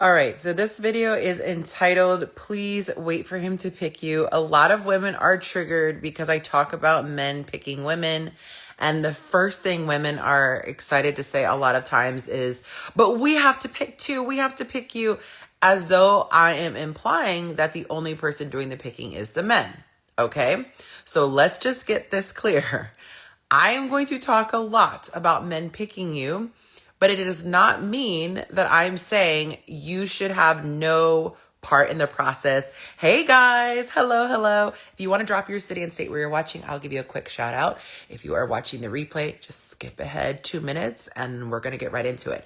All right, so this video is entitled, Please Wait for Him to Pick You. A lot of women are triggered because I talk about men picking women. And the first thing women are excited to say a lot of times is, but we have to pick two. We have to pick you, as though I am implying that the only person doing the picking is the men. Okay, so let's just get this clear. I am going to talk a lot about men picking you, but it does not mean that I'm saying you should have no part in the process. Hey guys, hello. If you want to drop your city and state where you're watching, I'll give you a quick shout out. If you are watching the replay, just skip ahead 2 minutes and we're going to get right into it.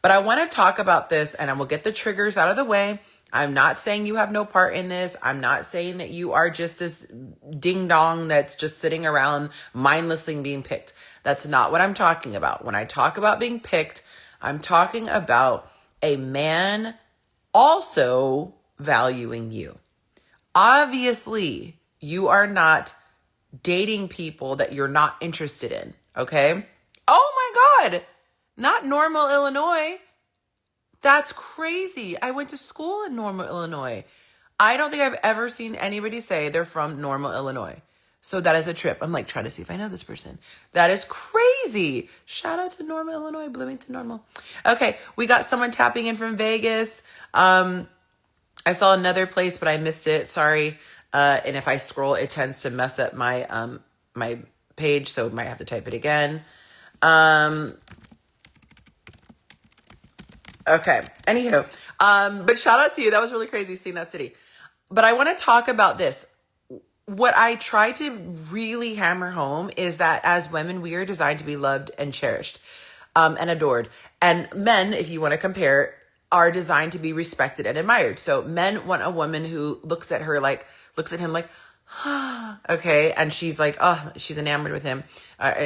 But I want to talk about this and I will get the triggers out of the way. I'm not saying you have no part in this. I'm not saying that you are just this ding dong that's just sitting around mindlessly being picked. That's not what I'm talking about. When I talk about being picked, I'm talking about a man also valuing you. Obviously, you are not dating people that you're not interested in, okay? Oh my God, not Normal, Illinois. That's crazy. I went to school in Normal, Illinois. I don't think I've ever seen anybody say they're from Normal, Illinois. So that is a trip. I'm like trying to see if I know this person. That is crazy. Shout out to Normal, Illinois, Bloomington Normal. Okay, we got someone tapping in from Vegas. I saw another place, but I missed it. Sorry. And if I scroll, it tends to mess up my my page, so I might have to type it again. Okay. Anywho, but shout out to you. That was really crazy seeing that city. But I want to talk about this. What I try to really hammer home is that as women, we are designed to be loved and cherished, and adored. And men, if you want to compare, are designed to be respected and admired. So men want a woman who looks at him like, okay. And she's like, oh, she's enamored with him,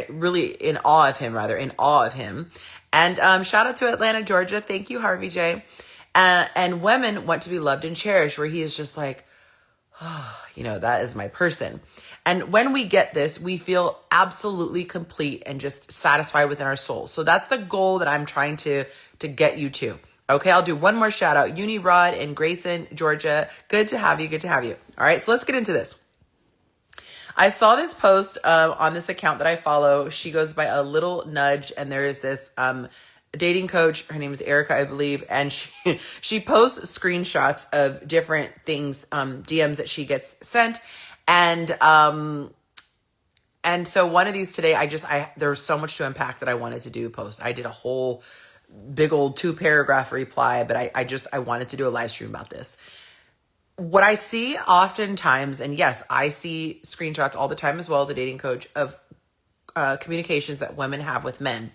really in awe of him. And shout out to Atlanta, Georgia. Thank you, Harvey J. And women want to be loved and cherished, where he is just like, oh, that is my person. And when we get this, we feel absolutely complete and just satisfied within our soul. So that's the goal that I'm trying to get you to. Okay, I'll do one more shout out. Uni Rod in Grayson, Georgia. Good to have you. All right, so let's get into this. I saw this post on this account that I follow. She goes by A Little Nudge, and there is this dating coach. Her name is Erica, I believe, and she posts screenshots of different things, DMs that she gets sent, and so one of these today, there was so much to unpack that I wanted to do a post. I did a whole big old 2-paragraph reply, but I wanted to do a live stream about this. What I see oftentimes, and yes, I see screenshots all the time as well as a dating coach of communications that women have with men.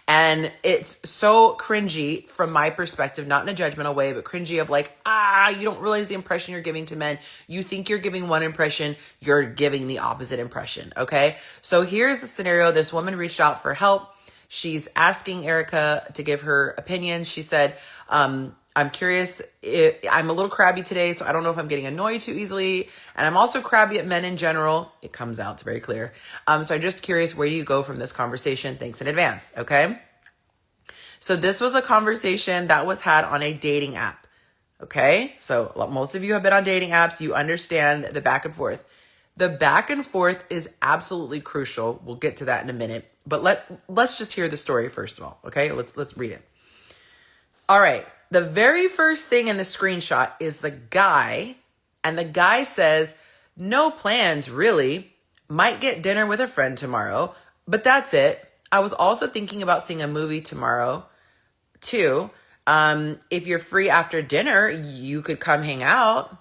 And it's so cringy from my perspective, not in a judgmental way, but cringy of like, you don't realize the impression you're giving to men. You think you're giving one impression, you're giving the opposite impression, okay? So here's the scenario. This woman reached out for help. She's asking Erica to give her opinions. She said, I'm curious. I'm a little crabby today, so I don't know if I'm getting annoyed too easily. And I'm also crabby at men in general. It comes out, it's very clear. So I'm just curious, where do you go from this conversation? Thanks in advance, okay? So this was a conversation that was had on a dating app, okay? So most of you have been on dating apps. You understand the back and forth. The back and forth is absolutely crucial. We'll get to that in a minute. But let's just hear the story first of all, okay? Let's read it. All right. The very first thing in the screenshot is the guy, and the guy says, no plans, really. Might get dinner with a friend tomorrow, but that's it. I was also thinking about seeing a movie tomorrow, too. If you're free after dinner, you could come hang out.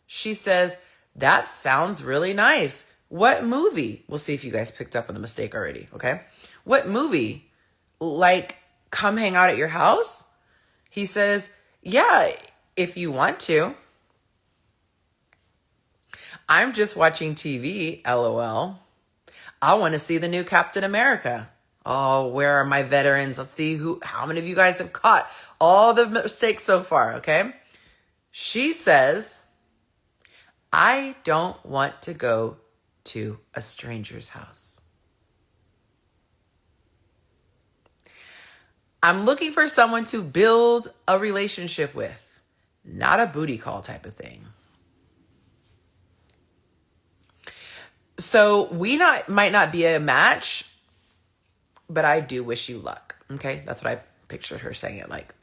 She says, that sounds really nice. What movie? We'll see if you guys picked up on the mistake already, okay? What movie? Like, come hang out at your house? He says, yeah, if you want to. I'm just watching TV, LOL. I want to see the new Captain America. Oh, where are my veterans? Let's see how many of you guys have caught all the mistakes so far, okay? She says, I don't want to go to a stranger's house. I'm looking for someone to build a relationship with, not a booty call type of thing. So might not be a match, but I do wish you luck. Okay, that's what I pictured her saying it like.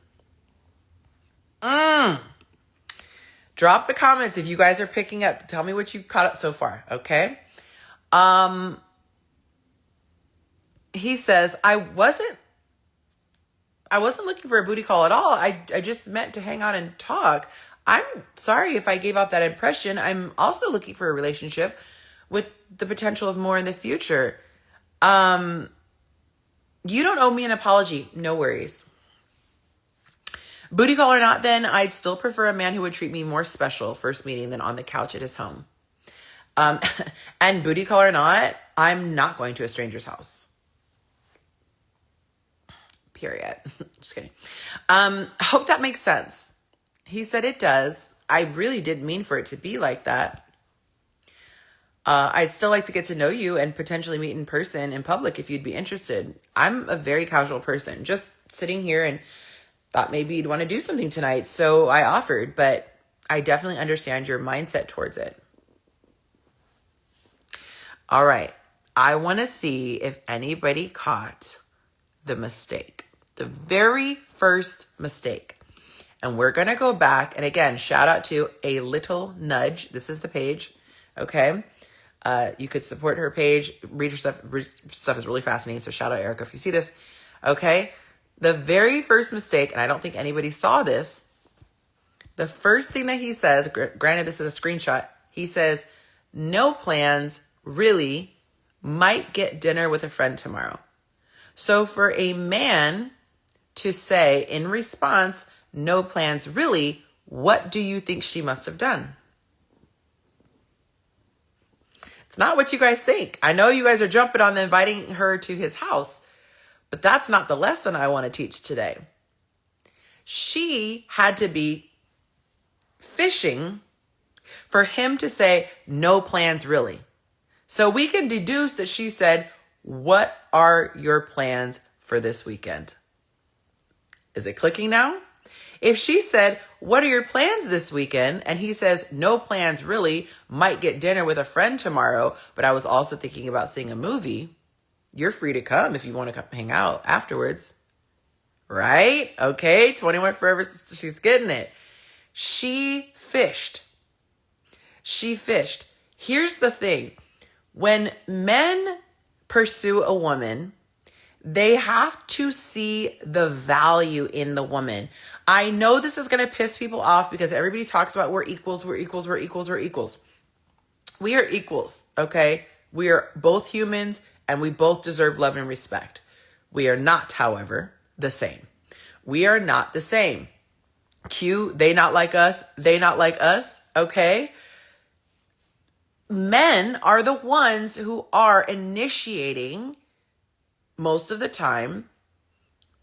Drop the comments if you guys are picking up. Tell me what you caught up so far, okay? He says, I wasn't looking for a booty call at all. I just meant to hang out and talk. I'm sorry if I gave off that impression. I'm also looking for a relationship with the potential of more in the future. You don't owe me an apology. No worries. Booty call or not, then I'd still prefer a man who would treat me more special first meeting than on the couch at his home. And booty call or not, I'm not going to a stranger's house. Period. Just kidding. Hope that makes sense. He said it does. I really did mean for it to be like that. I'd still like to get to know you and potentially meet in person in public if you'd be interested. I'm a very casual person, just sitting here and thought maybe you'd want to do something tonight. So I offered, but I definitely understand your mindset towards it. All right. I want to see if anybody caught the mistake, the very first mistake. And we're going to go back. And again, shout out to A Little Nudge. This is the page. Okay. You could support her page, read her stuff. Stuff is really fascinating. So shout out Erica if you see this. Okay. The very first mistake, and I don't think anybody saw this. The first thing that he says, granted this is a screenshot, he says, no plans, really, might get dinner with a friend tomorrow. So for a man to say in response, no plans, really, what do you think she must have done? It's not what you guys think. I know you guys are jumping on the inviting her to his house, but that's not the lesson I want to teach today. She had to be fishing for him to say, no plans really. So we can deduce that she said, what are your plans for this weekend? Is it clicking now? If she said, what are your plans this weekend? And he says, no plans really, might get dinner with a friend tomorrow, but I was also thinking about seeing a movie. You're free to come if you want to come hang out afterwards. Right? Okay, 21 Forever, she's getting it. She fished. Here's the thing. When men pursue a woman, they have to see the value in the woman. I know this is going to piss people off because everybody talks about we're equals. We are equals, okay? We are both humans and we both deserve love and respect. We are not, however, the same. We are not the same. They not like us, they not like us, okay? Men are the ones who are initiating most of the time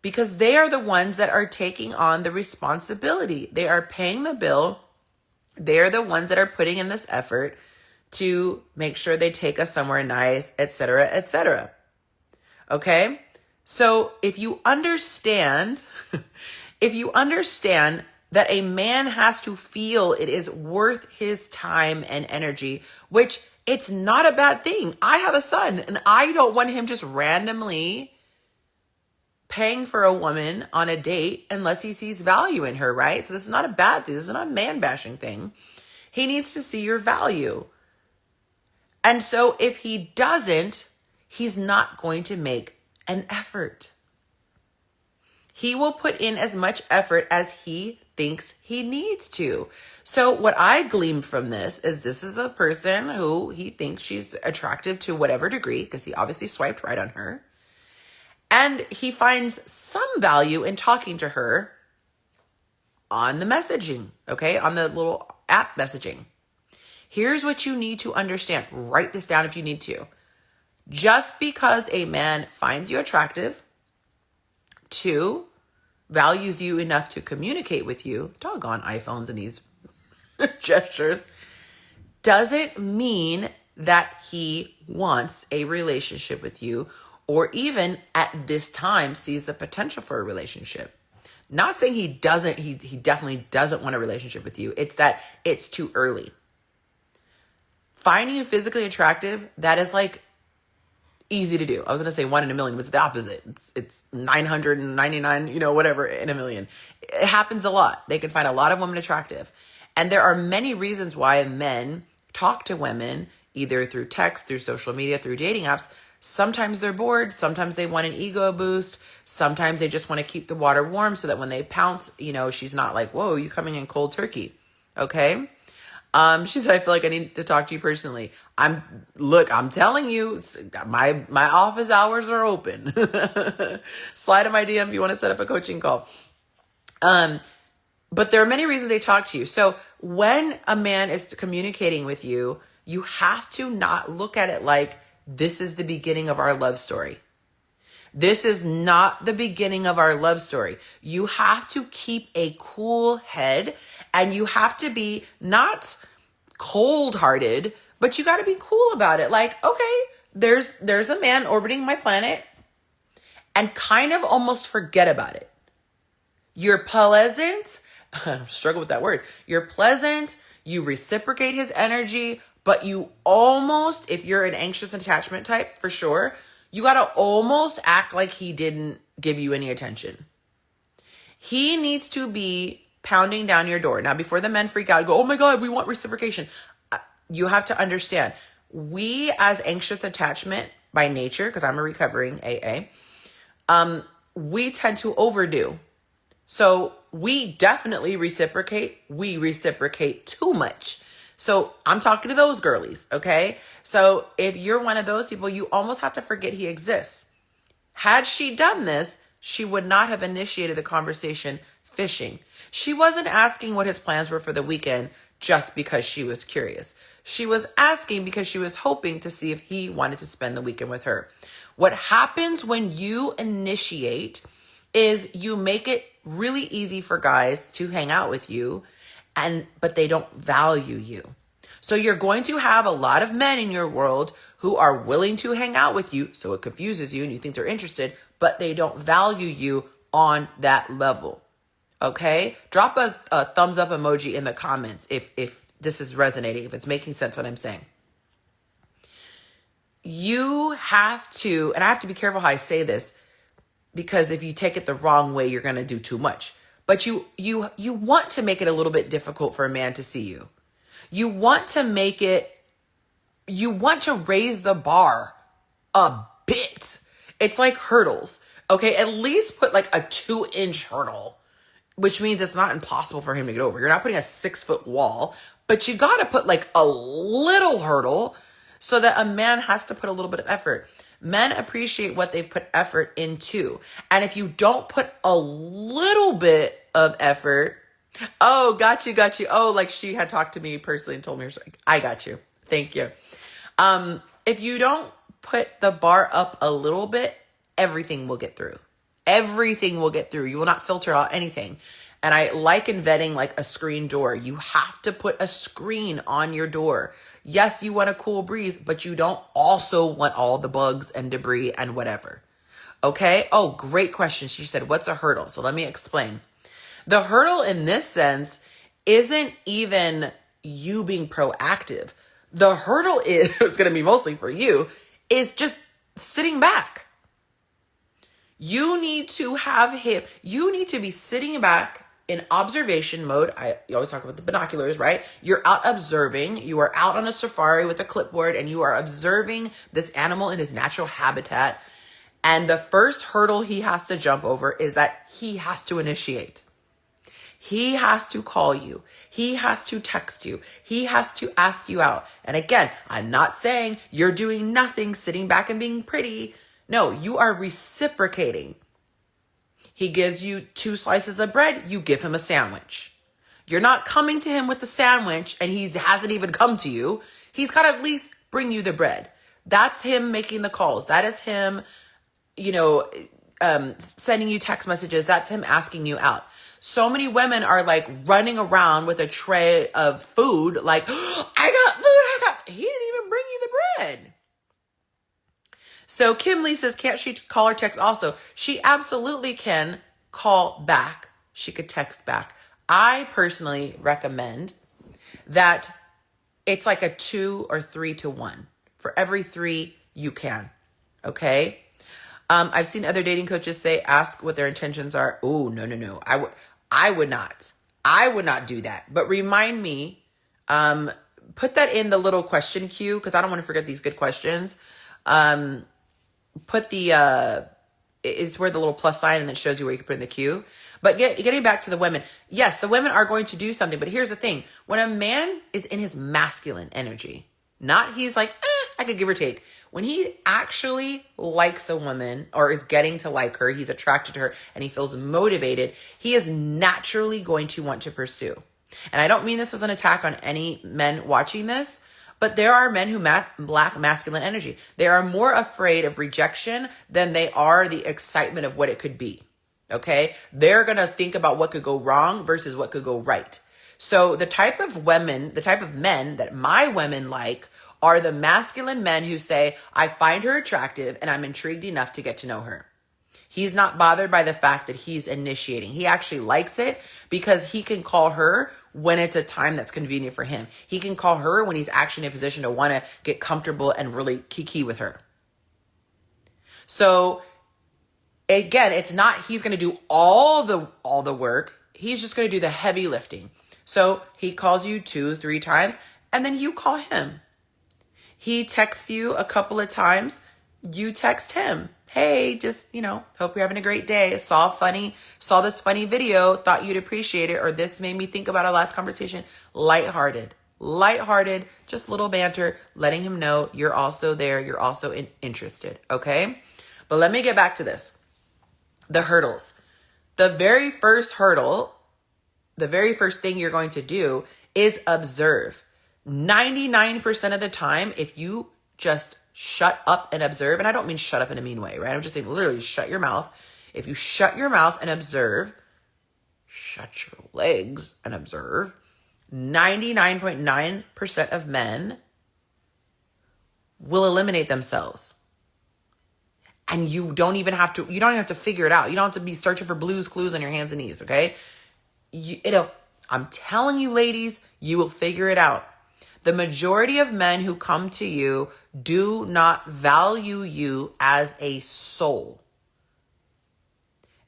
because they are the ones that are taking on the responsibility. They are paying the bill. They are the ones that are putting in this effort to make sure they take us somewhere nice, etc., etc. Okay? So if you understand that a man has to feel it is worth his time and energy, which it's not a bad thing. I have a son and I don't want him just randomly paying for a woman on a date unless he sees value in her, right? So this is not a bad thing. This is not a man bashing thing. He needs to see your value. And so if he doesn't, he's not going to make an effort. He will put in as much effort as he thinks he needs to. So what I glean from this is a person who he thinks she's attractive to whatever degree, because he obviously swiped right on her. And he finds some value in talking to her on the messaging, okay? On the little app messaging. Here's what you need to understand. Write this down if you need to. Just because a man finds you attractive, 2, values you enough to communicate with you, doggone iPhones and these gestures, doesn't mean that he wants a relationship with you or even at this time sees the potential for a relationship. Not saying he definitely doesn't want a relationship with you. It's that it's too early. Finding you physically attractive, that is like easy to do. I was going to say 1 in a million, but it's the opposite. It's 999, whatever in a million. It happens a lot. They can find a lot of women attractive. And there are many reasons why men talk to women, either through text, through social media, through dating apps. Sometimes they're bored. Sometimes they want an ego boost. Sometimes they just want to keep the water warm so that when they pounce, she's not like, whoa, you coming in cold turkey. Okay. She said, I feel like I need to talk to you personally. I'm telling you, my office hours are open. Slide in my DM if you want to set up a coaching call. But there are many reasons they talk to you. So when a man is communicating with you, you have to not look at it like this is the beginning of our love story. This is not the beginning of our love story. You have to keep a cool head, and you have to be not cold-hearted, but you got to be cool about it. Like, okay, there's a man orbiting my planet, and kind of almost forget about it. You're pleasant. I struggle with that word. You're pleasant. You reciprocate his energy, but you almost, if you're an anxious attachment type, for sure, you got to almost act like he didn't give you any attention. He needs to be pounding down your door. Now, before the men freak out and go, oh my God, we want reciprocation. You have to understand, we as anxious attachment by nature, because I'm a recovering AA, we tend to overdo. So we definitely reciprocate. We reciprocate too much. So I'm talking to those girlies, okay? So if you're one of those people, you almost have to forget he exists. Had she done this, she would not have initiated the conversation fishing. She wasn't asking what his plans were for the weekend just because she was curious. She was asking because she was hoping to see if he wanted to spend the weekend with her. What happens when you initiate is you make it really easy for guys to hang out with you, but they don't value you. So you're going to have a lot of men in your world who are willing to hang out with you, so it confuses you and you think they're interested, but they don't value you on that level. Okay? Drop a thumbs up emoji in the comments if this is resonating, if it's making sense what I'm saying. You have to, and I have to be careful how I say this, because if you take it the wrong way, you're going to do too much. But you want to make it a little bit difficult for a man to see you. You want to raise the bar a bit. It's like hurdles. Okay, at least put like a 2-inch hurdle, which means it's not impossible for him to get over. You're not putting a 6-foot wall, but you got to put like a little hurdle so that a man has to put a little bit of effort. Men appreciate what they've put effort into. And if you don't put a little bit of effort, oh, got you. Oh, like she had talked to me personally and told me, I got you. Thank you. If you don't put the bar up a little bit, everything will get through. Everything will get through. You will not filter out anything. And I liken vetting like a screen door. You have to put a screen on your door. Yes, you want a cool breeze, but you don't also want all the bugs and debris and whatever. Okay? Oh, great question. She said, what's a hurdle? So let me explain. The hurdle in this sense isn't even you being proactive. The hurdle is, it's going to be mostly for you, is just sitting back. You need to be sitting back in observation mode. You always talk about the binoculars, right? You're out observing. You are out on a safari with a clipboard and you are observing this animal in his natural habitat. And the first hurdle he has to jump over is that he has to initiate. He has to call you. He has to text you. He has to ask you out. And again, I'm not saying you're doing nothing, sitting back and being pretty. No, you are reciprocating. He gives you 2 slices of bread, you give him a sandwich. You're not coming to him with the sandwich and he hasn't even come to you. He's got to at least bring you the bread. That's him making the calls. That is him, sending you text messages. That's him asking you out. So many women are like running around with a tray of food like, I got food, he didn't even bring you the bread. So Kim Lee says, can't she call or text also? She absolutely can call back. She could text back. I personally recommend that it's like a 2 or 3 to 1. For every 3, you can. Okay? I've seen other dating coaches say, ask what their intentions are. Oh, no. I would not. I would not do that. But remind me, put that in the little question queue because I don't want to forget these good questions. Put the, is where the little plus sign and then it shows you where you can put in the queue. But getting back to the women, yes, the women are going to do something. But here's the thing. When a man is in his masculine energy, not he's like, I could give or take. When he actually likes a woman or is getting to like her, he's attracted to her and he feels motivated, he is naturally going to want to pursue. And I don't mean this as an attack on any men watching this, but there are men who lack masculine energy. They are more afraid of rejection than they are the excitement of what it could be. Okay? They're going to think about what could go wrong versus what could go right. So the type of men that my women like are the masculine men who say, I find her attractive and I'm intrigued enough to get to know her. He's not bothered by the fact that he's initiating. He actually likes it because he can call her when it's a time that's convenient for him. He can call her when he's actually in a position to want to get comfortable and really kiki with her. So again, it's not he's going to do all the work. He's just going to do the heavy lifting. So he calls you 2-3 times and then you call him. He texts you a couple of times. You text him. Hey, just, hope you're having a great day. Saw this funny video, thought you'd appreciate it, or this made me think about our last conversation. Lighthearted, just little banter, letting him know you're also there. You're also interested. Okay. But let me get back to this. The hurdles. The very first hurdle, the very first thing you're going to do is observe. 99% of the time, if you just shut up and observe, and I don't mean shut up in a mean way, right? I'm just saying literally shut your mouth. If you shut your mouth and observe, shut your legs and observe, 99.9% of men will eliminate themselves. And you don't even have to figure it out. You don't have to be searching for Blue's Clues on your hands and knees, okay? I'm telling you, ladies, you will figure it out. The majority of men who come to you do not value you as a soul.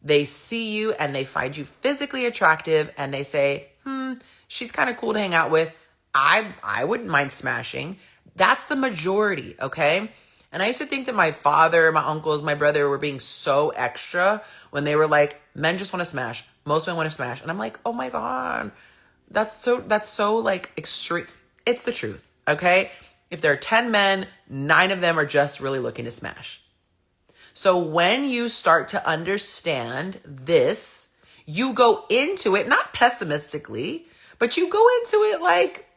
They see you and they find you physically attractive and they say, she's kind of cool to hang out with. I wouldn't mind smashing. That's the majority, okay? And I used to think that my father, my uncles, my brother were being so extra when they were like, men just want to smash. Most men want to smash. And I'm like, oh my God, that's so like extreme. It's the truth, okay? If there are 10 men, 9 of them are just really looking to smash. So when you start to understand this, you go into it, not pessimistically, but you go into it like,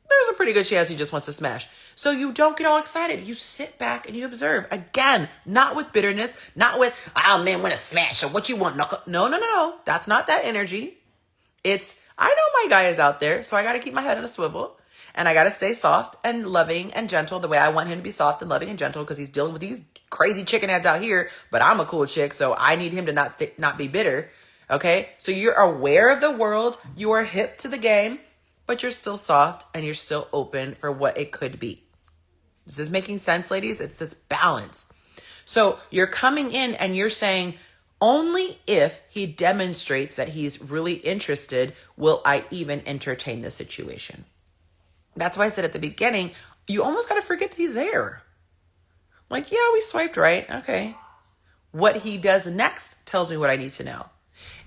there's a pretty good chance he just wants to smash. So you don't get all excited. You sit back and you observe. Again, not with bitterness, not with, oh man, want to smash, or what you want, knuckle. No. That's not that energy. It's, I know my guy is out there, so I got to keep my head on a swivel and I got to stay soft and loving and gentle the way I want him to be soft and loving and gentle because he's dealing with these crazy chicken heads out here, but I'm a cool chick, so I need him to not be bitter. Okay? So you're aware of the world, you are hip to the game, but you're still soft and you're still open for what it could be. This is making sense, ladies? It's this balance. So you're coming in and you're saying, only if he demonstrates that he's really interested will I even entertain the situation. That's why I said at the beginning, you almost got to forget that he's there. Like, yeah, we swiped right. Okay. What he does next tells me what I need to know.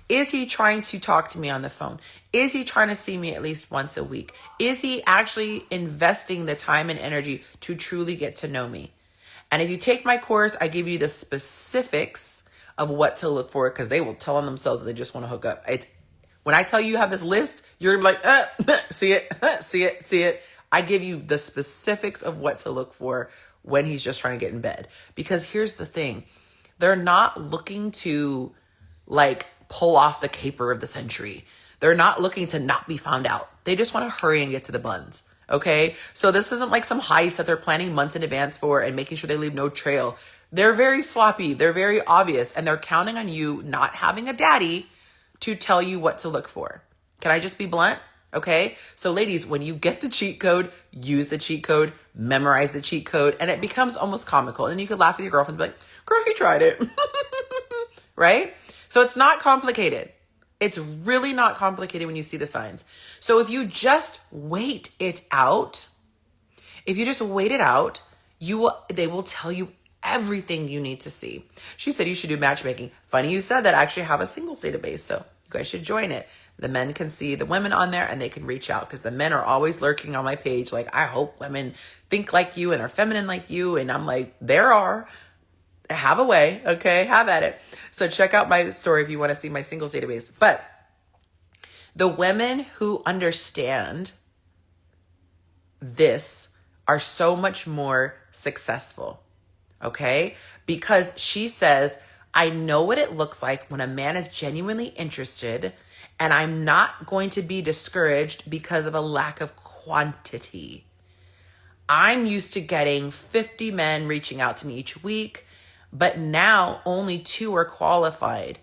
Is he trying to talk to me on the phone? Is he trying to see me at least once a week? Is he actually investing the time and energy to truly get to know me? And if you take my course, I give you the specifics of what to look for because they will tell on themselves that they just want to hook up. When I tell you have this list, you're like, see it. I give you the specifics of what to look for when he's just trying to get in bed. Because here's the thing. They're not looking to like pull off the caper of the century. They're not looking to not be found out. They just want to hurry and get to the buns. Okay. So this isn't like some heist that they're planning months in advance for and making sure they leave no trail. They're very sloppy. They're very obvious, and they're counting on you not having a daddy to tell you what to look for. Can I just be blunt? Okay. So ladies, when you get the cheat code, use the cheat code, memorize the cheat code, and it becomes almost comical. And you could laugh with your girlfriend and be like, girl, you tried it. Right? So it's not complicated. It's really not complicated when you see the signs. So if you just wait it out, they will tell you everything you need to see. She said you should do matchmaking. Funny you said that. I actually have a singles database, so you guys should join it. The men can see the women on there and they can reach out, because the men are always lurking on my page like, I hope women think like you and are feminine like you. And I'm like, there are. Have a way, okay? Have at it. So check out my story if you want to see my singles database. But the women who understand this are so much more successful, okay? Because she says, I know what it looks like when a man is genuinely interested, and I'm not going to be discouraged because of a lack of quantity. I'm used to getting 50 men reaching out to me each week, but now only 2 are qualified.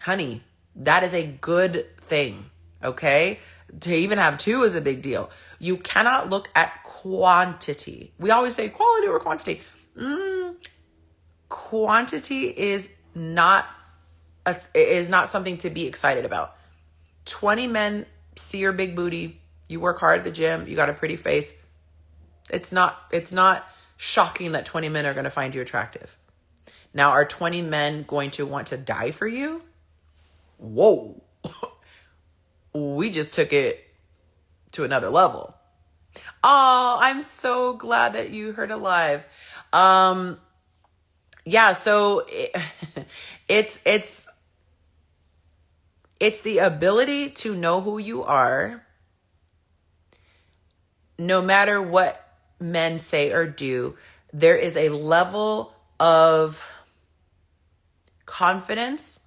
Honey, that is a good thing, okay? To even have 2 is a big deal. You cannot look at quantity. We always say quality over quantity. Quantity is not something to be excited about. 20 men see your big booty, you work hard at the gym, you got a pretty face. It's not shocking that 20 men are going to find you attractive. Now, are 20 men going to want to die for you? Whoa. We just took it to another level. Oh, I'm so glad that you heard it live. Yeah, so it's the ability to know who you are, no matter what men say or do. There is a level of confidence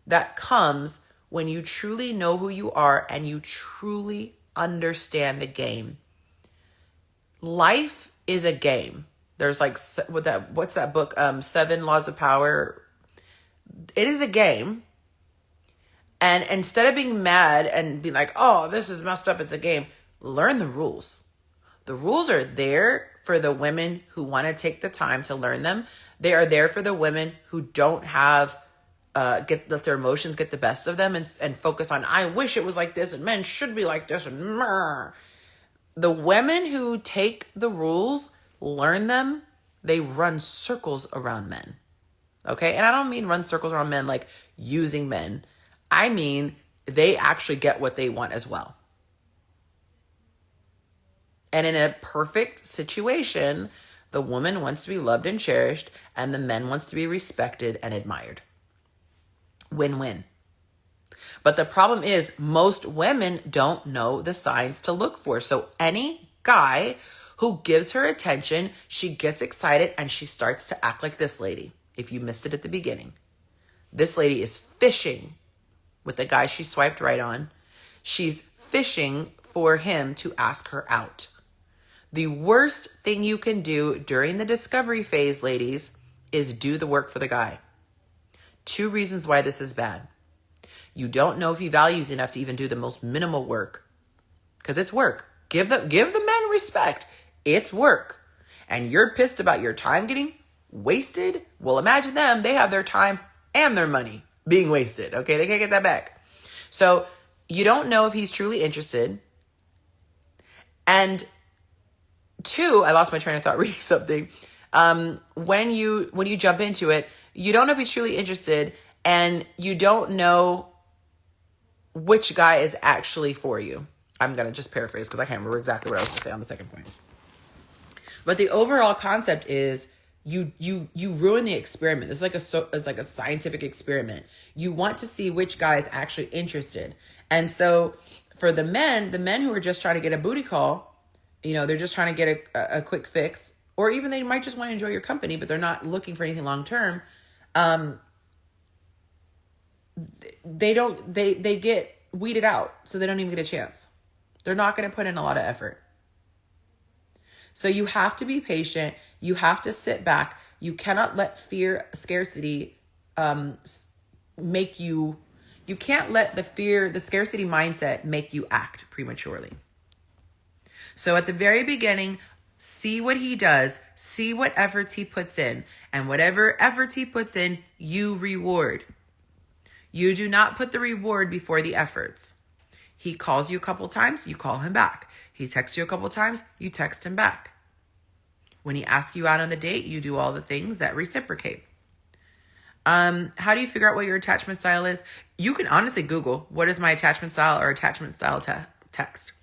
that comes when you truly know who you are and you truly understand the game. Life is a game. There's like, what's that book? 7 Laws of Power. It is a game. And instead of being mad and being like, oh, this is messed up, it's a game, learn the rules. The rules are there for the women who want to take the time to learn them. They are there for the women who don't have, let their emotions get the best of them and focus on, I wish it was like this and men should be like this. And the women who take the rules, learn them, they run circles around men. Okay? And I don't mean run circles around men like using men. I mean, they actually get what they want as well. And in a perfect situation, the woman wants to be loved and cherished, and the man wants to be respected and admired. Win-win. But the problem is most women don't know the signs to look for. So any guy who gives her attention, she gets excited and she starts to act like this lady. If you missed it at the beginning, this lady is fishing with the guy she swiped right on. She's fishing for him to ask her out. The worst thing you can do during the discovery phase, ladies, is do the work for the guy. 2 reasons why this is bad. You don't know if he values enough to even do the most minimal work, because it's work. Give the men respect. It's work. And you're pissed about your time getting wasted. Well, imagine them. They have their time and their money being wasted. Okay, they can't get that back. So you don't know if he's truly interested. And 2, I lost my train of thought reading something. When you jump into it, you don't know if he's truly interested, and you don't know which guy is actually for you. I'm going to just paraphrase because I can't remember exactly what I was going to say on the second point. But the overall concept is you ruin the experiment. It's like a scientific experiment. You want to see which guy is actually interested. And so for the men who are just trying to get a booty call, they're just trying to get a quick fix, or even they might just want to enjoy your company, but they're not looking for anything long term. They get weeded out, so they don't even get a chance. They're not going to put in a lot of effort. So you have to be patient. You have to sit back. You cannot let scarcity make you, you can't let the scarcity mindset make you act prematurely. So at the very beginning, see what he does, see what efforts he puts in, and whatever efforts he puts in, you reward. You do not put the reward before the efforts. He calls you a couple times, you call him back. He texts you a couple times, you text him back. When he asks you out on the date, you do all the things that reciprocate. How do you figure out what your attachment style is? You can honestly Google, what is my attachment style or attachment style text?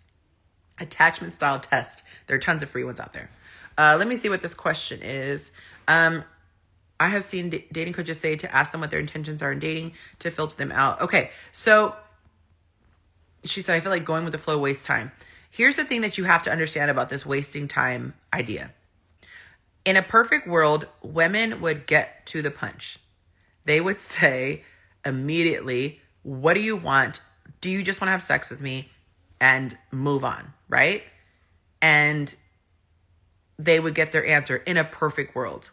Attachment style test. There are tons of free ones out there. Let me see what this question is. I have seen dating coaches say to ask them what their intentions are in dating to filter them out. Okay, so she said, I feel like going with the flow wastes time. Here's the thing that you have to understand about this wasting time idea. In a perfect world, women would get to the punch. They would say immediately, what do you want? Do you just want to have sex with me? And move on, right? And they would get their answer in a perfect world.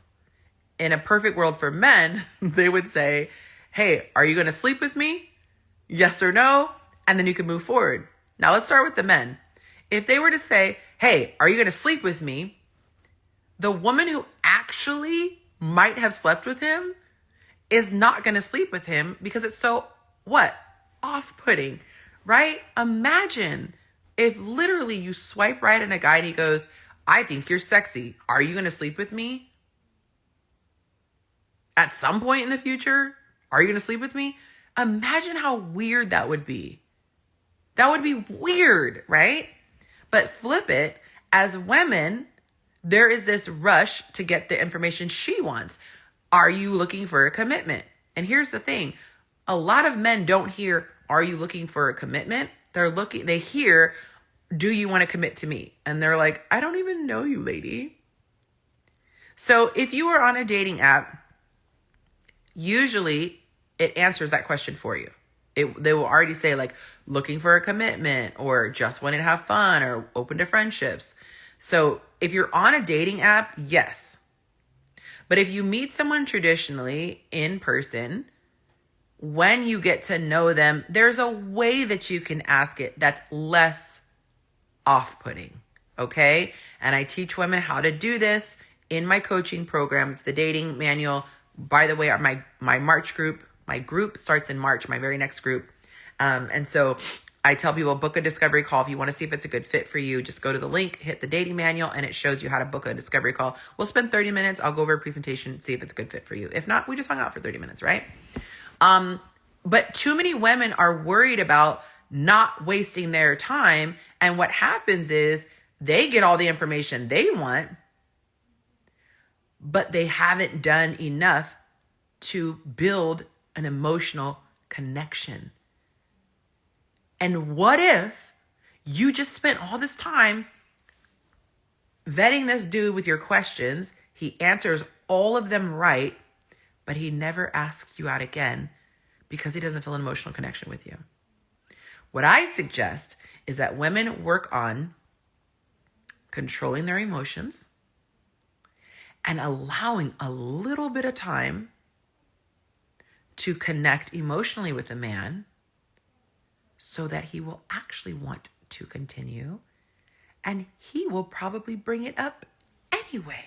In a perfect world for men, they would say, hey, are you going to sleep with me? Yes or no? And then you can move forward. Now let's start with the men. If they were to say, hey, are you going to sleep with me? The woman who actually might have slept with him is not going to sleep with him because it's so, what? Off-putting, right? Imagine if literally you swipe right on a guy and he goes, I think you're sexy. Are you going to sleep with me? At some point in the future, are you going to sleep with me? Imagine how weird that would be. That would be weird, right? But flip it, as women, there is this rush to get the information she wants. Are you looking for a commitment? And here's the thing. A lot of men don't hear, are you looking for a commitment? They hear, do you want to commit to me? And they're like, I don't even know you, lady. So if you are on a dating app, usually it answers that question for you. They will already say like looking for a commitment or just wanting to have fun or open to friendships. So if you're on a dating app, yes. But if you meet someone traditionally in person, when you get to know them, there's a way that you can ask it that's less off-putting, okay? And I teach women how to do this in my coaching program. It's the dating manual. By the way, my March group, my group starts in March, my very next group. And so I tell people, book a discovery call. If you want to see if it's a good fit for you, just go to the link, hit the dating manual, and it shows you how to book a discovery call. We'll spend 30 minutes. I'll go over a presentation, see if it's a good fit for you. If not, we just hung out for 30 minutes, right? But too many women are worried about not wasting their time. And what happens is they get all the information they want, but they haven't done enough to build an emotional connection. And what if you just spent all this time vetting this dude with your questions? He answers all of them right, but he never asks you out again because he doesn't feel an emotional connection with you. What I suggest is that women work on controlling their emotions and allowing a little bit of time to connect emotionally with a man so that he will actually want to continue, and he will probably bring it up anyway.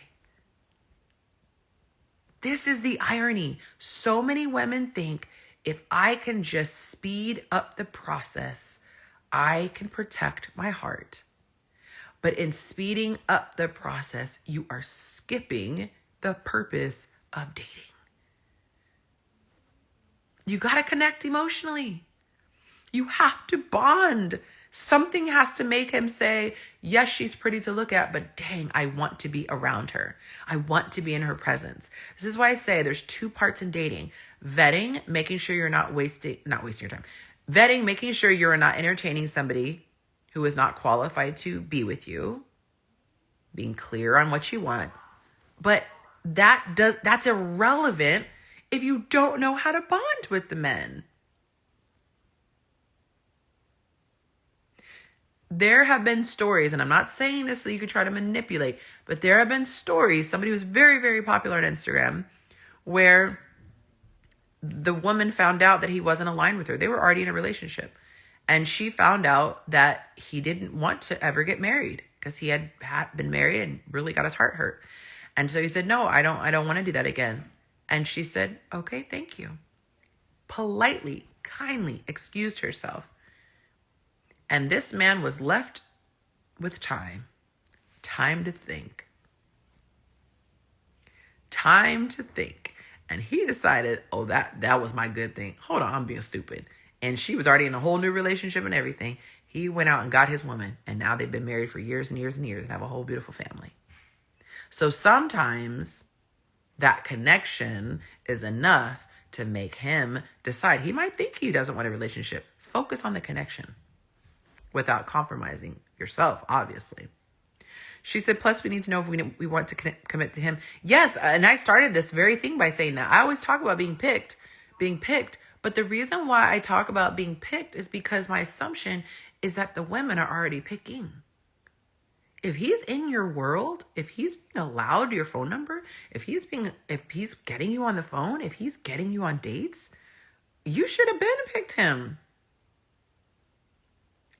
This is the irony. So many women think if I can just speed up the process, I can protect my heart. But in speeding up the process, you are skipping the purpose of dating. You got to connect emotionally. You have to bond. Something has to make him say, yes, she's pretty to look at, but dang, I want to be around her. I want to be in her presence. This is why I say there's two parts in dating. Vetting, making sure you're not wasting your time. Vetting, making sure you're not entertaining somebody who is not qualified to be with you. Being clear on what you want. But that's irrelevant if you don't know how to bond with the men. there have been stories, and I'm not saying this so you could try to manipulate, but there have been stories, somebody who's very, very popular on Instagram, where the woman found out that he wasn't aligned with her. They were already in a relationship. And she found out that he didn't want to ever get married because he had been married and really got his heart hurt. And so he said, no, I don't want to do that again. And she said, okay, thank you. Politely, kindly excused herself. And this man was left with time to think. Time to think. And he decided, oh, that was my good thing. Hold on, I'm being stupid. And she was already in a whole new relationship and everything. He went out and got his woman. And now they've been married for years and years and years and have a whole beautiful family. So sometimes that connection is enough to make him decide. He might think he doesn't want a relationship. Focus on the connection without compromising yourself, obviously. She said, plus we need to know if we want to commit to him. Yes, and I started this very thing by saying that. I always talk about being picked. But the reason why I talk about being picked is because my assumption is that the women are already picking. If he's in your world, if he's being allowed your phone number, if he's getting you on the phone, if he's getting you on dates, you should have been picked him.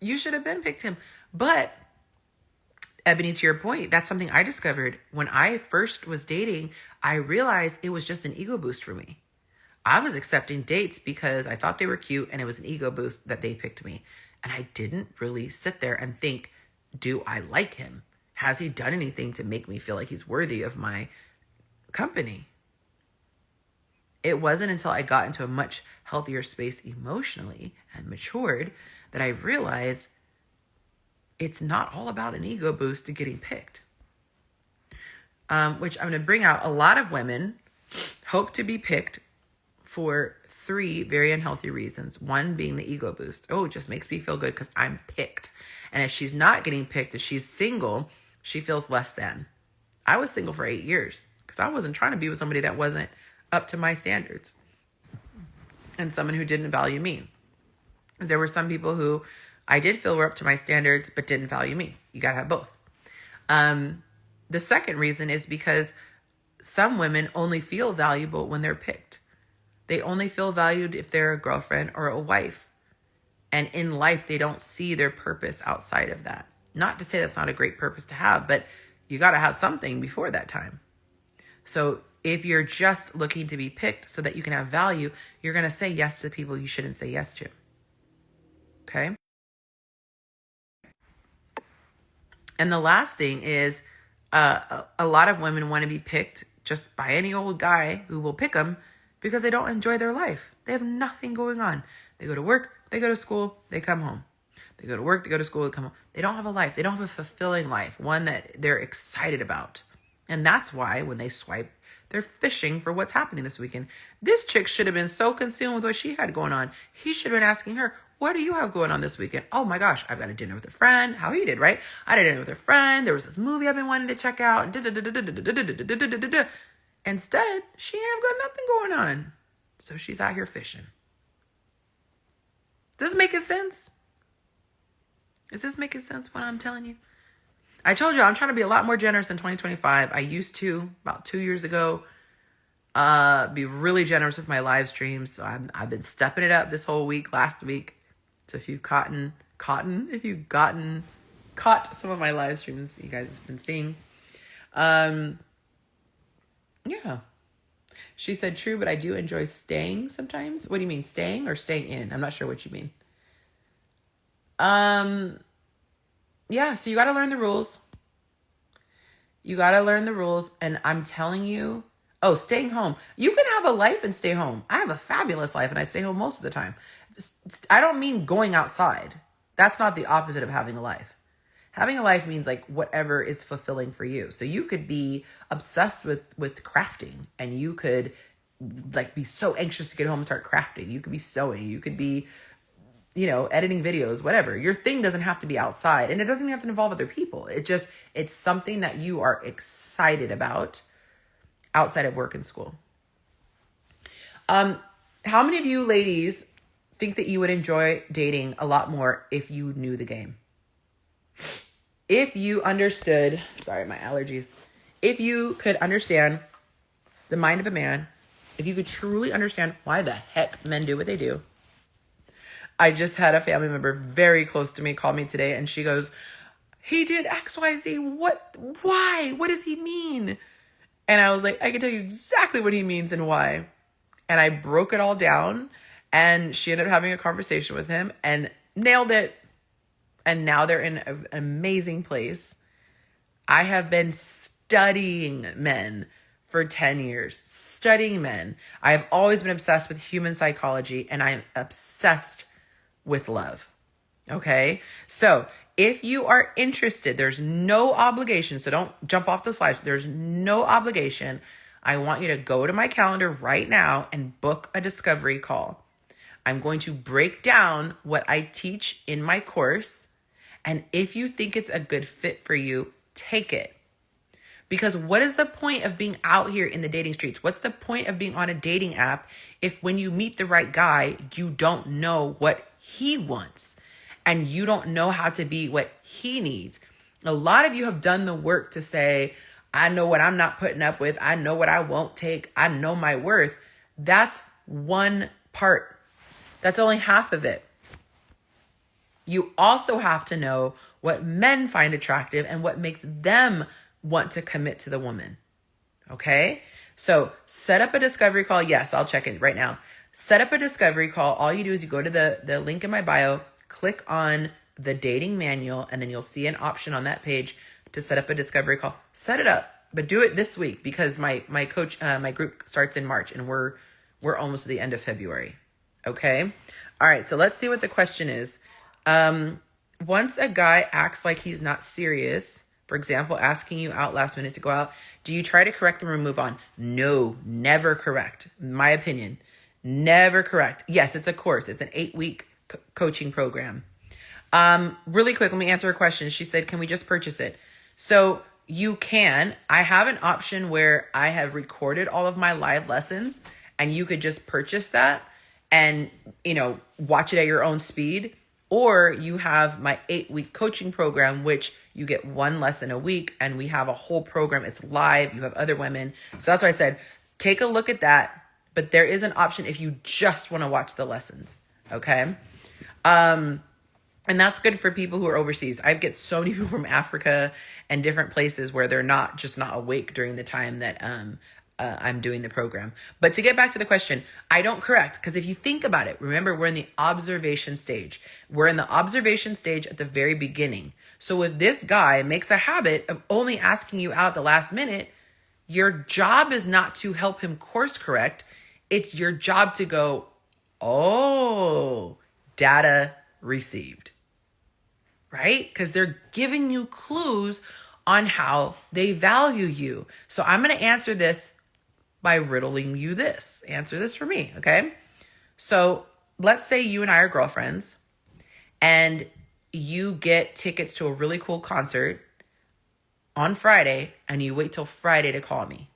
You should have been picked him. But Ebony, to your point, that's something I discovered when I first was dating. I realized it was just an ego boost for me. I was accepting dates because I thought they were cute and it was an ego boost that they picked me. And I didn't really sit there and think, do I like him? Has he done anything to make me feel like he's worthy of my company? It wasn't until I got into a much healthier space emotionally and matured that I realized it's not all about an ego boost to getting picked. Which I'm going to bring out. A lot of women hope to be picked for 3 very unhealthy reasons. One being the ego boost. Oh, it just makes me feel good because I'm picked. And if she's not getting picked, if she's single, she feels less than. I was single for 8 years because I wasn't trying to be with somebody that wasn't up to my standards and someone who didn't value me. Because there were some people who I did feel were up to my standards but didn't value me. You got to have both. The second reason is because some women only feel valuable when they're picked. They only feel valued if they're a girlfriend or a wife. And in life, they don't see their purpose outside of that. Not to say that's not a great purpose to have, but you got to have something before that time. So if you're just looking to be picked so that you can have value, you're going to say yes to the people you shouldn't say yes to. Okay? And the last thing is a lot of women want to be picked just by any old guy who will pick them because they don't enjoy their life. They have nothing going on. They go to work, they go to school, they come home. They go to work, they go to school, they come home. They don't have a life. They don't have a fulfilling life, one that they're excited about. And that's why when they swipe, they're fishing for what's happening this weekend. This chick should have been so consumed with what she had going on. He should have been asking her, what do you have going on this weekend? Oh my gosh, I've got a dinner with a friend. How he did, right? I did dinner with a friend. There was this movie I've been wanting to check out. Instead, she ain't got nothing going on. So she's out here fishing. Does this make sense? Is this making sense what I'm telling you? I told you I'm trying to be a lot more generous in 2025. I used to, about 2 years ago, be really generous with my live streams. So I've been stepping it up this whole week, last week. So if you've caught some of my live streams you guys have been seeing. Yeah. She said, true, but I do enjoy staying sometimes. What do you mean, staying or staying in? I'm not sure what you mean. Yeah, so you got to learn the rules. And I'm telling you, staying home. You can have a life and stay home. I have a fabulous life and I stay home most of the time. I don't mean going outside. That's not the opposite of having a life. Having a life means like whatever is fulfilling for you. So you could be obsessed with crafting and you could like be so anxious to get home and start crafting. You could be sewing. You could be, editing videos, whatever. Your thing doesn't have to be outside and it doesn't even have to involve other people. It's something that you are excited about outside of work and school. How many of you ladies think that you would enjoy dating a lot more if you knew the game? If you understood, sorry, my allergies. If you could understand the mind of a man, if you could truly understand why the heck men do what they do. I just had a family member very close to me call me today, and she goes, he did XYZ. Why? What does he mean? And I was like, I can tell you exactly what he means and why. And I broke it all down, and she ended up having a conversation with him and nailed it. And now they're in an amazing place. I have been studying men for 10 years, studying men. I have always been obsessed with human psychology, and I'm obsessed with love. Okay? So if you are interested, there's no obligation. So don't jump off the slide. There's no obligation. I want you to go to my calendar right now and book a discovery call. I'm going to break down what I teach in my course. And if you think it's a good fit for you, take it. Because what is the point of being out here in the dating streets? What's the point of being on a dating app if when you meet the right guy, you don't know what he wants and you don't know how to be what he needs? A lot of you have done the work to say, I know what I'm not putting up with. I know what I won't take. I know my worth. That's one part. That's only half of it. You also have to know what men find attractive and what makes them want to commit to the woman. Okay? So set up a discovery call. Yes, I'll check it right now. Set up a discovery call. All you do is you go to the link in my bio, click on the dating manual, and then you'll see an option on that page to set up a discovery call. Set it up, but do it this week because my group starts in March and we're almost at the end of February. Okay? All right, so let's see what the question is. Once a guy acts like he's not serious, for example, asking you out last minute to go out, do you try to correct them or move on? No, never correct. My opinion, never correct. Yes, it's a course. It's an 8-week coaching program. Really quick, let me answer her question. She said, can we just purchase it? So you can. I have an option where I have recorded all of my live lessons and you could just purchase that and, watch it at your own speed. Or you have my 8-week coaching program, which you get one lesson a week and we have a whole program. It's live. You have other women. So that's why I said, take a look at that. But there is an option if you just want to watch the lessons. Okay. And that's good for people who are overseas. I get so many people from Africa and different places where they're not awake during the time that, I'm doing the program. But to get back to the question, I don't correct because if you think about it, remember we're in the observation stage. We're in the observation stage at the very beginning. So if this guy makes a habit of only asking you out at the last minute, your job is not to help him course correct. It's your job to go, oh, data received, right? Because they're giving you clues on how they value you. So I'm going to answer this by riddling you this. Answer this for me, okay? So let's say you and I are girlfriends and you get tickets to a really cool concert on Friday and you wait till Friday to call me.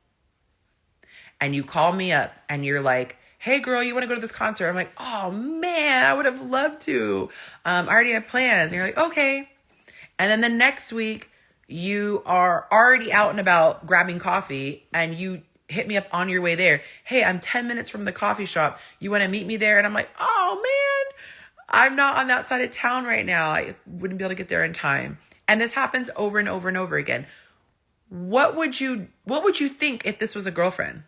And you call me up and you're like, hey girl, you want to go to this concert? I'm like, oh man, I would have loved to. I already have plans. And you're like, okay. And then the next week you are already out and about grabbing coffee and you hit me up on your way there. Hey, I'm 10 minutes from the coffee shop. You want to meet me there? And I'm like, oh man, I'm not on that side of town right now. I wouldn't be able to get there in time. And this happens over and over and over again. What would you think if this was a girlfriend?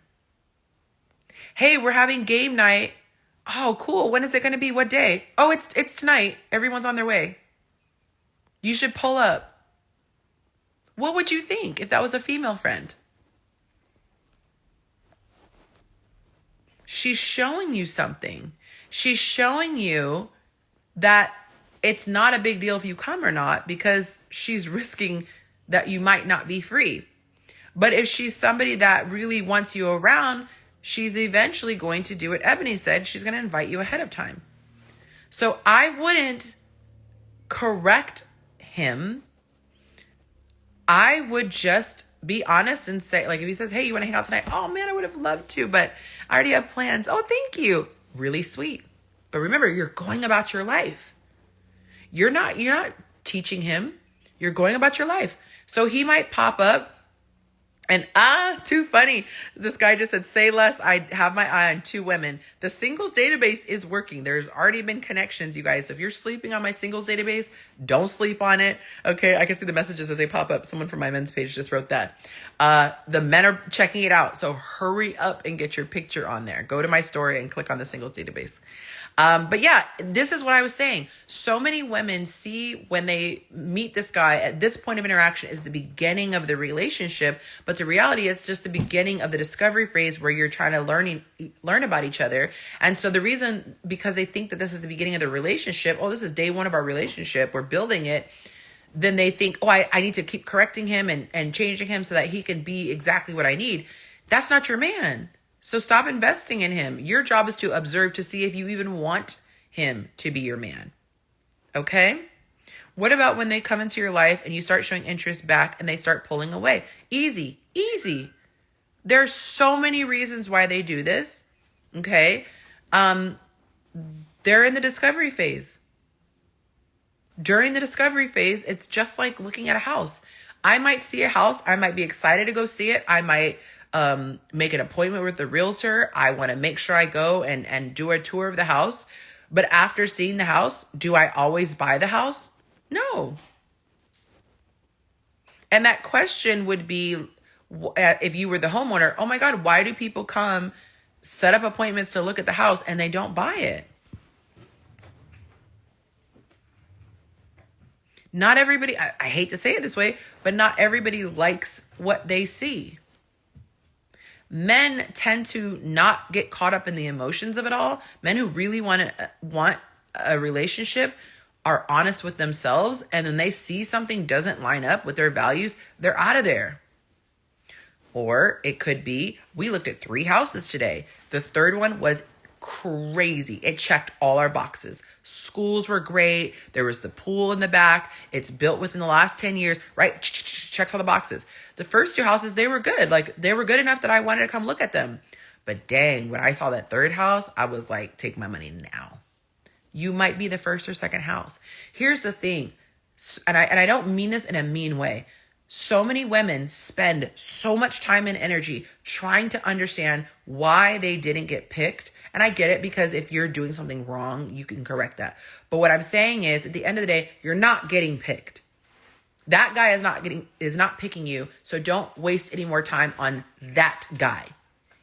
Hey, we're having game night. Oh, cool. When is it going to be? What day? Oh, it's tonight. Everyone's on their way. You should pull up. What would you think if that was a female friend? She's showing you something. She's showing you that it's not a big deal if you come or not because she's risking that you might not be free. But if she's somebody that really wants you around, she's eventually going to do what Ebony said. She's going to invite you ahead of time. So I wouldn't correct him. I would just be honest and say, like, if he says, hey, you want to hang out tonight? Oh man, I would have loved to, but I already have plans. Oh, thank you. Really sweet. But remember, you're going about your life. You're not teaching him. You're going about your life. So he might pop up and too funny. This guy just said, say less. I have my eye on 2 women. The singles database is working. There's already been connections, you guys. So if you're sleeping on my singles database, don't sleep on it. Okay. I can see the messages as they pop up. Someone from my men's page just wrote that. The men are checking it out. So hurry up and get your picture on there. Go to my story and click on the singles database. But yeah, this is what I was saying. So many women see when they meet this guy at this point of interaction is the beginning of the relationship. But the reality is just the beginning of the discovery phase where you're trying to learn about each other. And so the reason, because they think that this is the beginning of the relationship, oh, this is day 1 of our relationship, we're building it. Then they think, oh, I need to keep correcting him and changing him so that he can be exactly what I need. That's not your man. So stop investing in him. Your job is to observe to see if you even want him to be your man. Okay? What about when they come into your life and you start showing interest back and they start pulling away? Easy. There's so many reasons why they do this. Okay? They're in the discovery phase. During the discovery phase, it's just like looking at a house. I might see a house. I might be excited to go see it. I might make an appointment with the realtor. I want to make sure I go and do a tour of the house. But after seeing the house, do I always buy the house? No. And that question would be, if you were the homeowner, oh my God, why do people come set up appointments to look at the house and they don't buy it? Not everybody, I hate to say it this way, but not everybody likes what they see. Men tend to not get caught up in the emotions of it all. Men who really want a relationship are honest with themselves. And then they see something doesn't line up with their values, they're out of there. Or it could be, we looked at 3 houses today. The third one was crazy. It checked all our boxes. Schools were great. There was the pool in the back. It's built within the last 10 years, right? Checks all the boxes. The first 2 houses, they were good. Like, they were good enough that I wanted to come look at them. But dang, when I saw that 3rd house, I was like, take my money now. You might be the 1st or 2nd house. Here's the thing. And I don't mean this in a mean way. So many women spend so much time and energy trying to understand why they didn't get picked. And I get it, because if you're doing something wrong, you can correct that. But what I'm saying is, at the end of the day, you're not getting picked. That guy is not picking you. So don't waste any more time on that guy.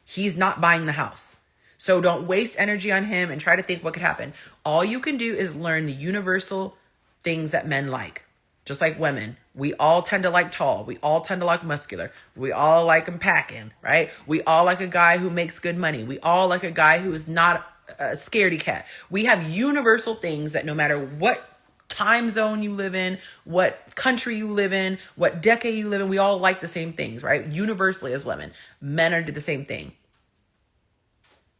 He's not buying the house. So don't waste energy on him and try to think what could happen. All you can do is learn the universal things that men like. Just like women, we all tend to like tall. We all tend to like muscular. We all like him packing, right? We all like a guy who makes good money. We all like a guy who is not a scaredy cat. We have universal things that no matter what time zone you live in, what country you live in, what decade you live in, we all like the same things, right? Universally as women. Men are do the same thing.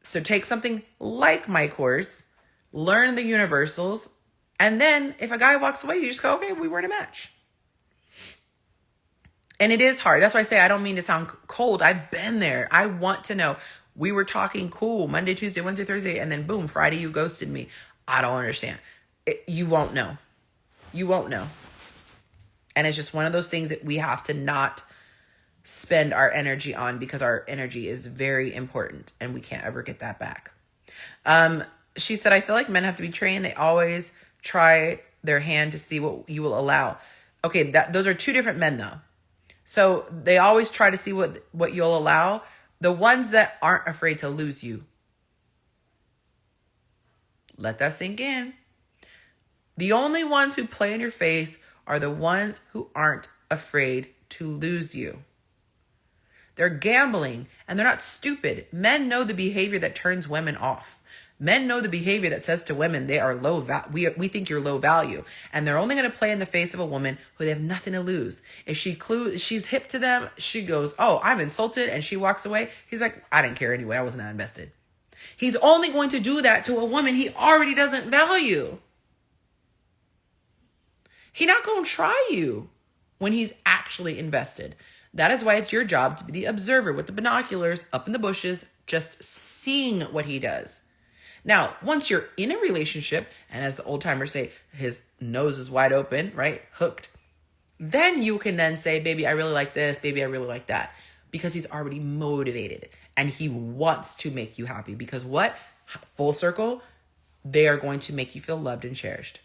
So take something like my course, learn the universals, and then if a guy walks away, you just go, okay, we weren't a match. And it is hard. That's why I say I don't mean to sound cold. I've been there. I want to know. We were talking cool Monday, Tuesday, Wednesday, Thursday, and then boom, Friday you ghosted me. I don't understand. You won't know. You won't know. And it's just one of those things that we have to not spend our energy on, because our energy is very important and we can't ever get that back. She said, I feel like men have to be trained. They always try their hand to see what you will allow. Okay, those are 2 different men though. So they always try to see what you'll allow. The ones that aren't afraid to lose you. Let that sink in. The only ones who play in your face are the ones who aren't afraid to lose you. They're gambling and they're not stupid. Men know the behavior that turns women off. Men know the behavior that says to women they are low value. We think you're low value, and they're only going to play in the face of a woman who they have nothing to lose. If she's hip to them, she goes, "Oh, I'm insulted," and she walks away. He's like, "I didn't care anyway. I wasn't that invested." He's only going to do that to a woman he already doesn't value. He's not going to try you when he's actually invested. That is why it's your job to be the observer with the binoculars up in the bushes, just seeing what he does. Now, once you're in a relationship, and as the old timers say, his nose is wide open, right? Hooked. Then you can then say, baby, I really like this. Baby, I really like that. Because he's already motivated and he wants to make you happy. Because what? Full circle, they are going to make you feel loved and cherished.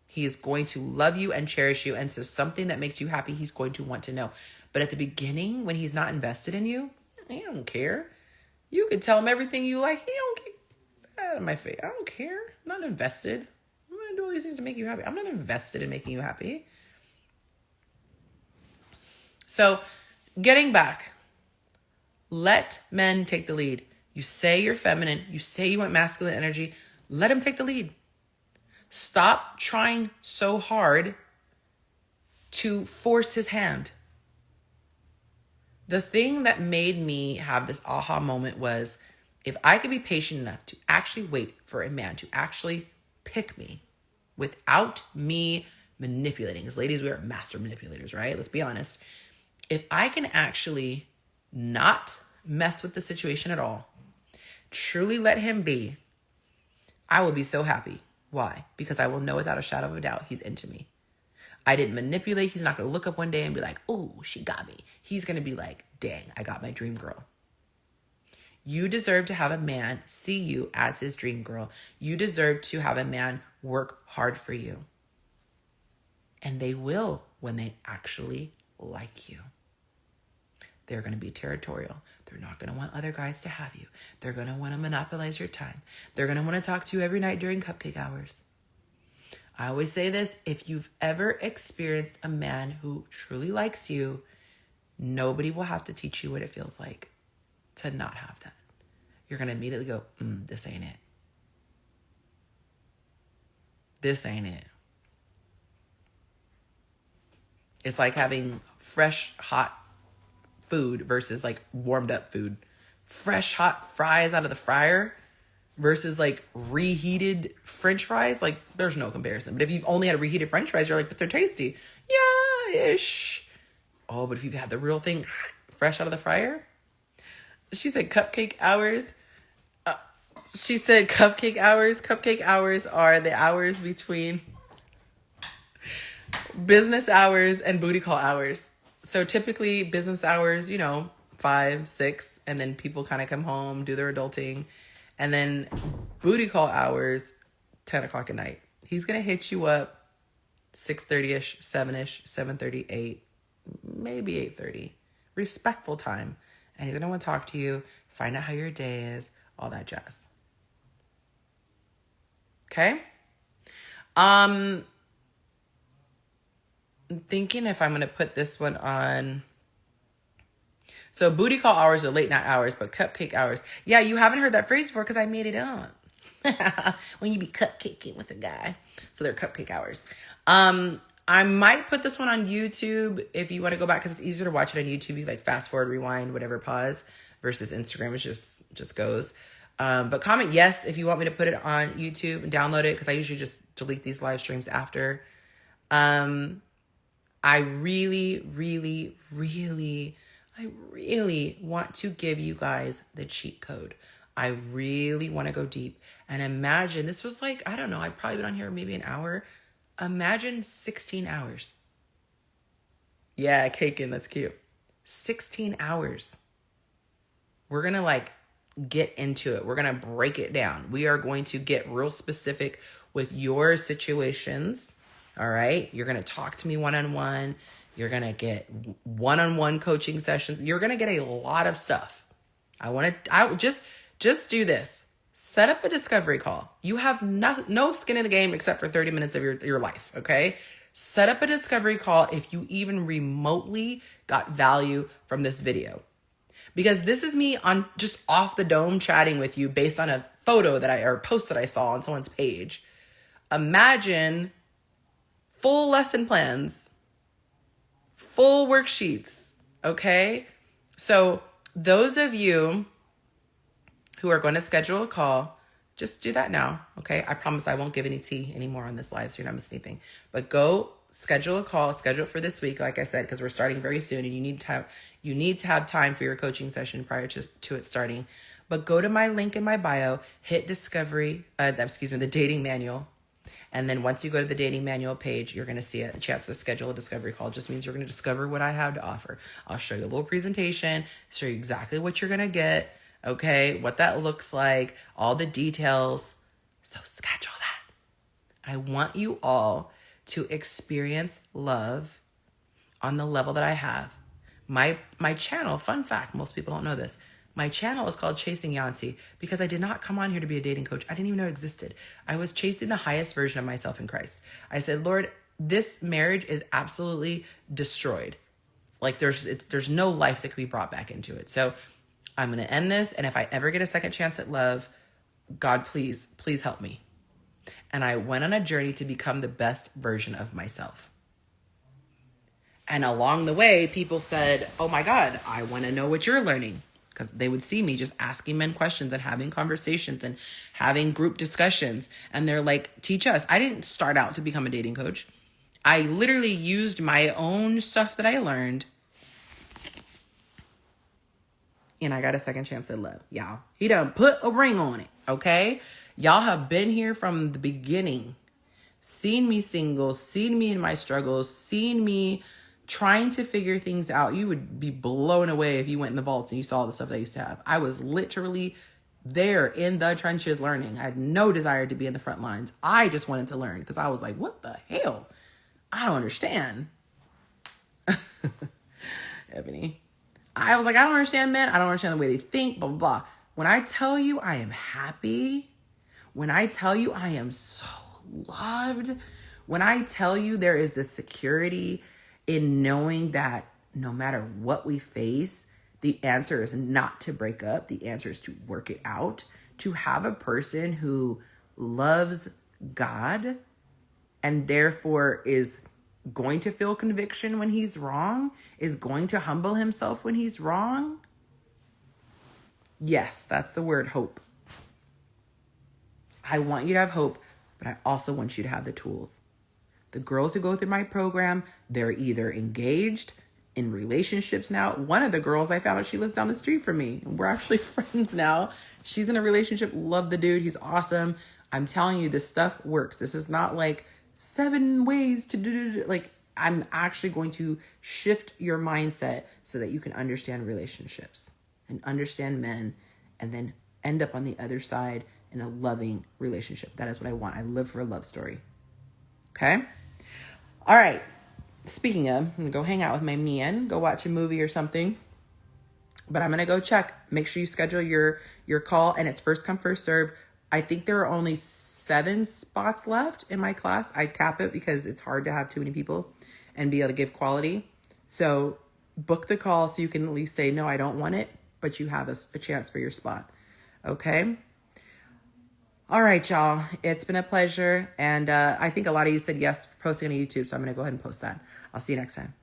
He is going to love you and cherish you. And so something that makes you happy, he's going to want to know. But at the beginning, when he's not invested in you, he don't care. You could tell him everything you like. He don't care. Out of my face. I don't care. I'm not invested. I'm going to do all these things to make you happy. I'm not invested in making you happy. So getting back, let men take the lead. You say you're feminine. You say you want masculine energy. Let him take the lead. Stop trying so hard to force his hand. The thing that made me have this aha moment was, if I could be patient enough to actually wait for a man to actually pick me without me manipulating, because ladies, we are master manipulators, right? Let's be honest. If I can actually not mess with the situation at all, truly let him be, I will be so happy. Why? Because I will know without a shadow of a doubt he's into me. I didn't manipulate. He's not going to look up one day and be like, oh, she got me. He's going to be like, dang, I got my dream girl. You deserve to have a man see you as his dream girl. You deserve to have a man work hard for you. And they will when they actually like you. They're going to be territorial. They're not going to want other guys to have you. They're going to want to monopolize your time. They're going to want to talk to you every night during cupcake hours. I always say this, if you've ever experienced a man who truly likes you, nobody will have to teach you what it feels like to not have that. You're going to immediately go, this ain't it. This ain't it. It's like having fresh, hot food versus like warmed up food. Fresh, hot fries out of the fryer versus like reheated French fries, like there's no comparison. But if you've only had reheated French fries, you're like, but they're tasty. Yeah-ish. Oh, but if you've had the real thing fresh out of the fryer. She said cupcake hours. She said cupcake hours. Cupcake hours are the hours between business hours and booty call hours. So typically business hours, 5, 6, and then people kind of come home, do their adulting. And then booty call hours, 10 o'clock at night. He's going to hit you up 6:30-ish, 7-ish, 7:30, 8, maybe 8:30. Respectful time. And he's going to want to talk to you, find out how your day is, all that jazz. Okay? I'm thinking if I'm going to put this one on. So booty call hours are late night hours, but cupcake hours. Yeah, you haven't heard that phrase before because I made it up. When you be cupcaking with a guy. So they're cupcake hours. I might put this one on YouTube if you want to go back, because it's easier to watch it on YouTube. You like fast forward, rewind, whatever, pause, versus Instagram, which just goes. But comment yes if you want me to put it on YouTube and download it, because I usually just delete these live streams after. I really, really, really, I really want to give you guys the cheat code. I really want to go deep and imagine this was like, I don't know, I've probably been on here maybe an hour. Imagine 16 hours. Yeah, caking, that's cute. 16 hours. We're going to get into it. We're going to break it down. We are going to get real specific with your situations. All right. You're going to talk to me one-on-one. You're going to get one-on-one coaching sessions. You're going to get a lot of stuff. I just do this. Set up a discovery call. You have no skin in the game except for 30 minutes of your life. Okay. Set up a discovery call if you even remotely got value from this video. Because this is me on just off the dome chatting with you based on a photo or post that I saw on someone's page. Imagine full lesson plans, full worksheets, okay? So those of you who are going to schedule a call, just do that now, okay? I promise I won't give any tea anymore on this live, so you're not missing anything. But go schedule a call, schedule it for this week, like I said, because we're starting very soon, and you need to have time for your coaching session prior to it starting. But go to my link in my bio, hit discovery, the dating manual, And then once you go to the dating manual page, you're going to see a chance to schedule a discovery call. It just means you're going to discover what I have to offer. I'll show you a little presentation, show you exactly what you're going to get, okay, what that looks like, all the details. So schedule that. I want you all to experience love on the level that I have. My channel, fun fact, most people don't know this. My channel is called Chasing Yonci because I did not come on here to be a dating coach. I didn't even know it existed. I was chasing the highest version of myself in Christ. I said, Lord, this marriage is absolutely destroyed. Like there's no life that can be brought back into it. So I'm going to end this. And if I ever get a second chance at love, God, please help me. And I went on a journey to become the best version of myself. And along the way, people said, oh my God, I want to know what you're learning. Because they would see me just asking men questions and having conversations and having group discussions. And they're like, teach us. I didn't start out to become a dating coach. I literally used my own stuff that I learned. And I got a second chance at love, y'all. He done put a ring on it, okay? Y'all have been here from the beginning. Seen me single, seen me in my struggles, seen me trying to figure things out. You would be blown away if you went in the vaults and you saw the stuff I used to have. I was literally there in the trenches learning. I had no desire to be in the front lines. I just wanted to learn because I was like, what the hell? I don't understand. Ebony. I was like, I don't understand men. I don't understand the way they think, blah, blah, blah. When I tell you I am happy, when I tell you I am so loved, when I tell you there is this security in knowing that no matter what we face, the answer is not to break up. The answer is to work it out, to have a person who loves God and therefore is going to feel conviction when he's wrong, is going to humble himself when he's wrong. Yes, that's the word, hope. I want you to have hope, but I also want you to have the tools. The girls who go through my program, they're either engaged, in relationships now. One of the girls, I found out she lives down the street from me. We're actually friends now. She's in a relationship. Love the dude. He's awesome. I'm telling you, this stuff works. This is not like 7 ways to do. Like, I'm actually going to shift your mindset so that you can understand relationships and understand men and then end up on the other side in a loving relationship. That is what I want. I live for a love story. Okay? All right. Speaking of, I'm going to go hang out with my man, go watch a movie or something. But I'm going to go check. Make sure you schedule your call, and it's first come, first serve. I think there are only 7 spots left in my class. I cap it because it's hard to have too many people and be able to give quality. So book the call so you can at least say, no, I don't want it, but you have a chance for your spot. Okay? All right, y'all. It's been a pleasure. And I think a lot of you said yes for posting on YouTube, so I'm going to go ahead and post that. I'll see you next time.